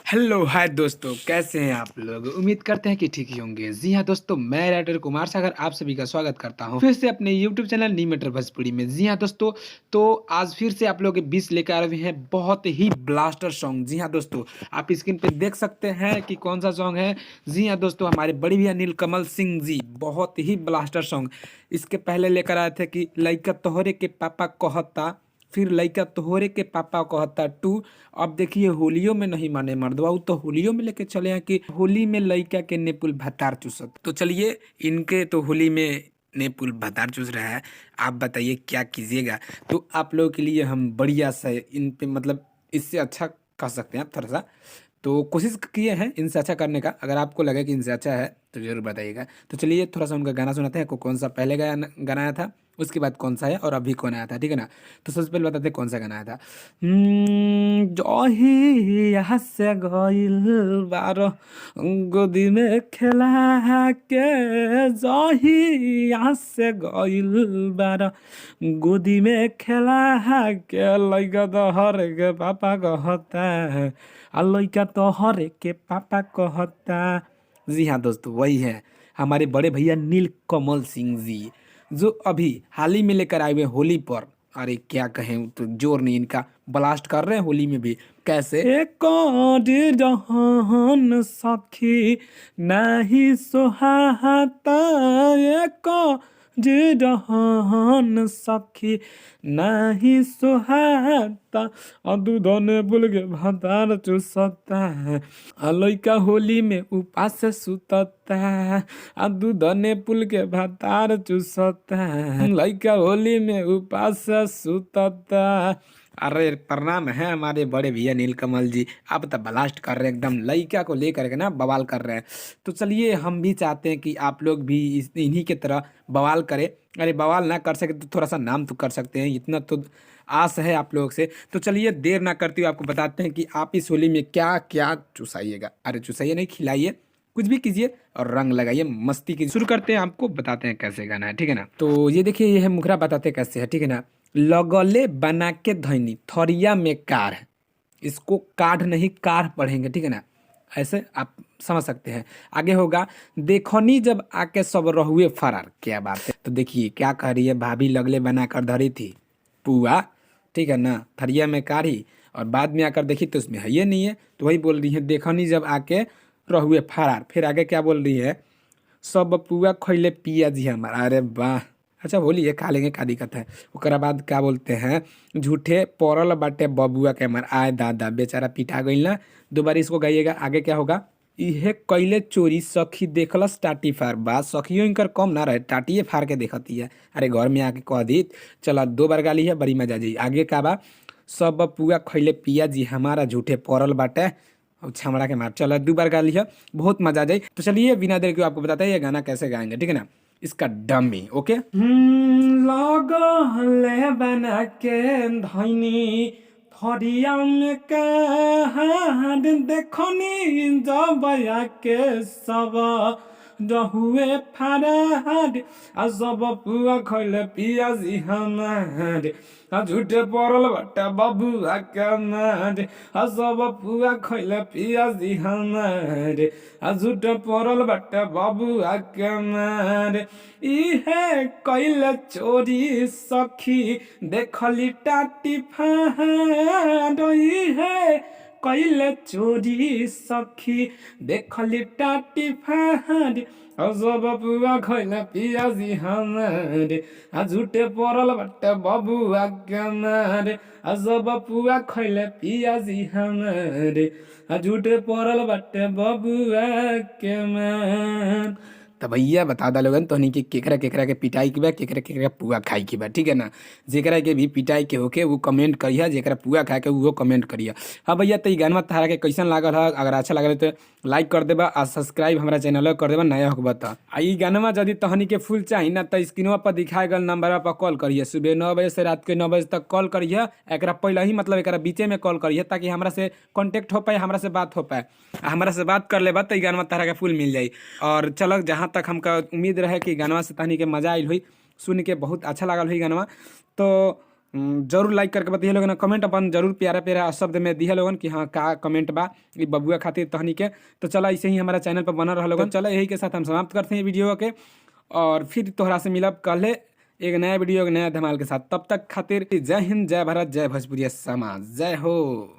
Hello hi दोस्तों, कैसे हैं आप लोग। उम्मीद करते हैं कि ठीक ही होंगे। जी हाँ दोस्तों, मैं राइटर कुमार सागर आप सभी का स्वागत करता हूं फिर से अपने यूट्यूब चैनल नी मैटर भोजपुरी में। जी हाँ दोस्तों, तो आज फिर से आप लोगों के बीच लेकर आए हुए हैं बहुत ही ब्लास्टर सॉन्ग। जी हाँ दोस्तों, आप स्क्रीन पे देख सकते हैं कि कौन सा सॉन्ग है। जी हाँ दोस्तों, हमारे बड़े भैया नीलकमल सिंह जी, बहुत ही ब्लास्टर सॉन्ग। इसके पहले लेकर आए थे कि लइका तोहरे के पापा कहता, फिर लइका तोहरे के पापा कहता टू। अब देखिए होलियो में नहीं माने मर्दवा, तो होलियो में लेके चले हैं कि होली में लइका के नेपुल भतार चूसत। तो चलिए, इनके तो होली में नेपुल भतार चूस रहा है, आप बताइए क्या कीजिएगा। तो आप लोगों के लिए हम बढ़िया सा इन पे मतलब इससे अच्छा कर सकते हैं आप थोड़ा सा। तो कोशिश किए हैं इनसे अच्छा करने का। अगर आपको लगे कि इनसे अच्छा है तो जरूर बताइएगा। तो चलिए थोड़ा सा उनका गाना सुनाते हैं। कौन सा पहले गाना गाना आया था, उसके बाद कौन सा है और अभी कौन आया था, ठीक है ना। तो सबसे पहले बताते हैं कौन सा गाना आया था। जही यहाँ से गइल बारो गोदी में खेला के, जही यहाँ से गइल बारो गोदी में खेला के, लइका तोहर के पापा कहता है, आ लइका तोहर के पापा कहता। जी हाँ दोस्तों, वही है हमारे बड़े भैया नील कमल सिंह जी, जो अभी हाल ही में लेकर आए हुए होली पर। अरे क्या कहें, तो जोर नहीं इनका, ब्लास्ट कर रहे हैं होली में भी। कैसे एक जहान सखी नहीं सुहाता, एक जहान सखी नहीं सुहाता, दूधने बुल के भतार चूसता है, लइका होली में उपास सुतता, दूधने पुल के भतार चूसता, लइका होली में उपास सुतता। अरे प्रणाम है हमारे बड़े भैया नीलकमल जी, आप तो ब्लास्ट कर रहे हैं एकदम, लइका को लेकर के ना बवाल कर रहे हैं। तो चलिए, हम भी चाहते हैं कि आप लोग भी इन्हीं के तरह बवाल करें। अरे बवाल ना कर सके तो थोड़ा सा नाम तो कर सकते हैं, इतना तो आस है आप लोग से। तो चलिए देर ना करते हुए आपको बताते हैं कि आप इस होली में क्या क्या चुसाइएगा। अरे चुसाइए नहीं, खिलाइए, कुछ भी कीजिए और रंग लगाइए, मस्ती की शुरू करते हैं। आपको बताते हैं कैसे गाना है, ठीक है ना। तो ये देखिए, ये है मुखरा, बताते हैं कैसे है, ठीक है ना। लगले बना के धैनी थरिया में कार है, इसको काढ़ नहीं कार पढ़ेंगे, ठीक है ना। ऐसे आप समझ सकते हैं। आगे होगा, देखनी जब आके सब रहुए फरार, क्या बात है। तो देखिए क्या कह रही है, भाभी लगले बना कर धरी थी पुआ, ठीक है ना, थरिया में काढ़ी, और बाद में आकर देखी तो उसमें है ये नहीं है, तो वही बोल रही है देखनी जब आके रहुए फरार। फिर आगे क्या बोल रही है, सब पुआ खैले पिया जी हमारा। अरे वाह, अच्छा बोलिए, खा लेंगे, का दिक्कत है। ओकरा बाद क्या बोलते हैं, झूठे पड़ल बाटे बबुआ के हमार, आय दादा बेचारा पिटा गई ना। दोबारा इसको गाइएगा। आगे क्या होगा, इहे कैले चोरी सखी देखलस टाटी फार, बात सखियो इनकर कम ना रहे, टाटिए फार के देखती है। अरे घर में आके कह दी, चलो 2 बार गाली है, बड़ी मजा जी। आगे का बा, सब पुआ खैले पिया जी हमारा, झूठे पड़ल बाटे और छमड़ा के मार, चलो 2 बार गा लिया, बहुत मजा आ जाए। तो चलिए बिना देर के आपको बताते हैं ये गाना कैसे गाएंगे, ठीक है ना। इसका डमी ओके। लगले बना के धैनी थरिया में कहार, देखनी जब के सब रहुए फरार, आ सब पुआ खैले पियाजी हमार, आ झूठे पड़ल बाटे बबुआ के मार, आ सब पुआ खैले पियाजी हमार, आ झूठे पड़ल बाटे बबुआ के मार, इहे कैले चोरी सखी देखली टाटी फार, इहे कैले चोरी सखी देखली टाटी फार, सब बबुआ खैले पियाजी हमार, आ झूठे पड़ल बाटे बबुआ के मार, आ सब बबुआ खैले पियाजी हमार, आ झूठे पड़ल बाटे बबुआ के मार। तो भैया बता दा लोगन तोहनी के केकरा केकरा के पिटाई के बा, केकरा केकरा पुआ खाई के बा, ठीक है ना। जेकरा के भी पिटाई के होके वो कमेंट करिया, जेकरा पुआ खाए के वो कमेंट करिया। हाँ भैया, तो ई गाना तारा के कैसन लागल है, अगर अच्छा लागल तो लाइक कर देबा आ सब्सक्राइब हमारा चैनल कर देबा, नया होगा तो। आ ई गाना यदि तहनी के फुल चाहिए ना, तो स्क्रीनवा पर दिखाए गल नंबर पर कॉल करिए, सुबह 9 बजे से रात के 9 बजे तक कॉल करिए। एकरा पहले ही मतलब एकरा बीचे में कॉल करिए, ताकि हमरा से कांटेक्ट हो पाए, हमरा से बात हो पाए। हमरा से बात कर लेबा तो ई गाना तारा के फुल मिल जाई। और चलक जहाँ तक हमका उम्मीद रहे कि गाना से तहनी के मजा आयल हुई, सुन के बहुत अच्छा लागल हुई गाना। तो जरूर लाइक करके बताइए लोगन, कमेंट अपन जरूर प्यारा प्यारा शब्द में दिया लोगन कि हाँ का कमेंट बा ई बबुआ खातिर तहनी के। तो चला ऐसे ही हमारा चैनल पर बना रहा लोगन। चला यही के साथ हम समाप्त करते हैं वीडियो के, और फिर तोहरा से मिलब कल एक नया वीडियो एक नया धमाल के साथ। तब तक खातिर जय हिंद, जय भारत, जय भोजपुरिया समाज, जय हो।